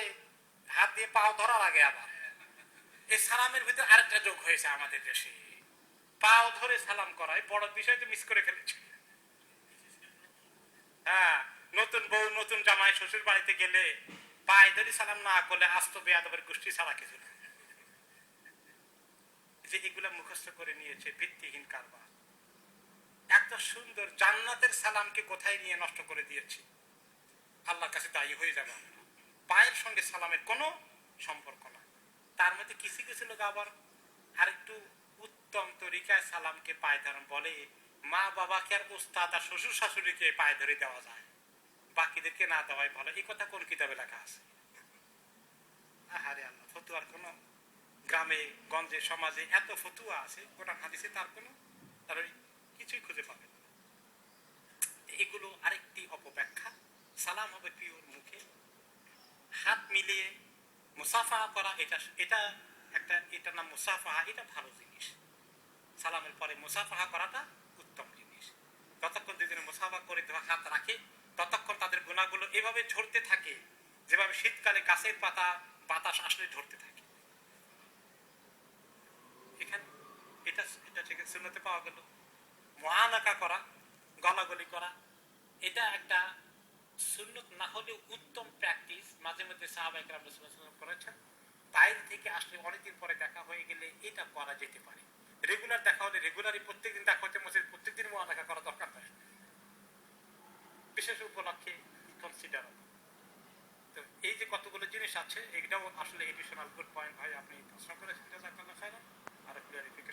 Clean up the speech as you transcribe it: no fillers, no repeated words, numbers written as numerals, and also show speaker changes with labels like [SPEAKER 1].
[SPEAKER 1] আছে, হাত দিয়ে পাও ধরার আগে আবার এই সালামের ভিতরে আরেকটা যোগ হয়েছে আমাদের দেশে, পাও ধরে সালাম করা। এই বড় বিষয় তো মিস করে ফেলেছে। হ্যাঁ, নতুন বউ নতুন জামাই শ্বশুর বাড়িতে গেলে পায়ে ধরে সালাম না করলে আস্ত বেয়াদবের গোষ্ঠী ছাড়া কিছু না। যে এগুলা মুখস্থ করে নিয়েছে ভিত্তিহীন কারবার। এত সুন্দর জান্নাতের সালামকে কোথায় নিয়ে নষ্ট করে দিয়েছি। আল্লাহর কাছে দায়ী হয়ে যাবে আমরা। পায়ের সঙ্গে সালামের কোনো সম্পর্ক না। তার মধ্যে কিছু কিছু লোক আবার আরেকটু উত্তম তরিকায় সালামকে পায়ে ধরেন, বলে মা বাবাকে আর উস্তাদ আর শ্বশুর শাশুড়িকে পায়ে ধরে দেওয়া যায়, বাকিদেরকে না দেওয়াই ভালো। এই কথা কোন কিতাবে লেখা আছে? আহারে আল্লাহ, ফতুয়ার কোন গ্রামে গঞ্জে সমাজে এত ফতুয়া আছে, কোরআন হাদিসে তার কোনো তার কিছুই খুঁজে পাবে না। এগুলো আরেকটি অপব্যাখ্যা। সালাম হবে পিওর মুখে, হাত মিলিয়ে মুসাফাহা করা, এটা নাম মুসাফাহা, এটা ভালো জিনিস। সালামের পরে মুসাফাহা করাটা উত্তম জিনিস। যতক্ষণ দুজনে মুসাফাহা করে হাত রাখে ততক্ষণ তাদের গুনাহগুলো এভাবে ঝরতে থাকে, যেভাবে শীতকালে গাছের পাতা বাতাস আসলে ঝরতে থাকে। এখানে এটা থেকে সুন্নতে পাওয়া গেল। মুআনাকা করা, গলাগলি করা, এটা একটা সুন্নত না হলেও উত্তম প্র্যাকটিস। মাঝে মধ্যে সাহাবায়ে কেরাম রাসূলুল্লাহ সাল্লাল্লাহু আলাইহি ওয়াসাল্লাম করেছেন। বাইরে থেকে আসলে অনেকদিন পরে দেখা হয়ে গেলে এটা করা যেতে পারে। রেগুলার দেখা হলে রেগুলারই প্রত্যেকদিন দেখা হচ্ছে, প্রত্যেকদিন মুআনাকা করা দরকার নাই, বিশেষ উপলক্ষে কনসিডার। তো এই যে কতগুলো জিনিস আছে, এটাও আসলে এডিশনাল গুড পয়েন্ট ভাই আপনি প্রশ্ন করেছেন, জাযাকাল্লাহু খাইরান। আর ক্লিয়ারিফিকেশন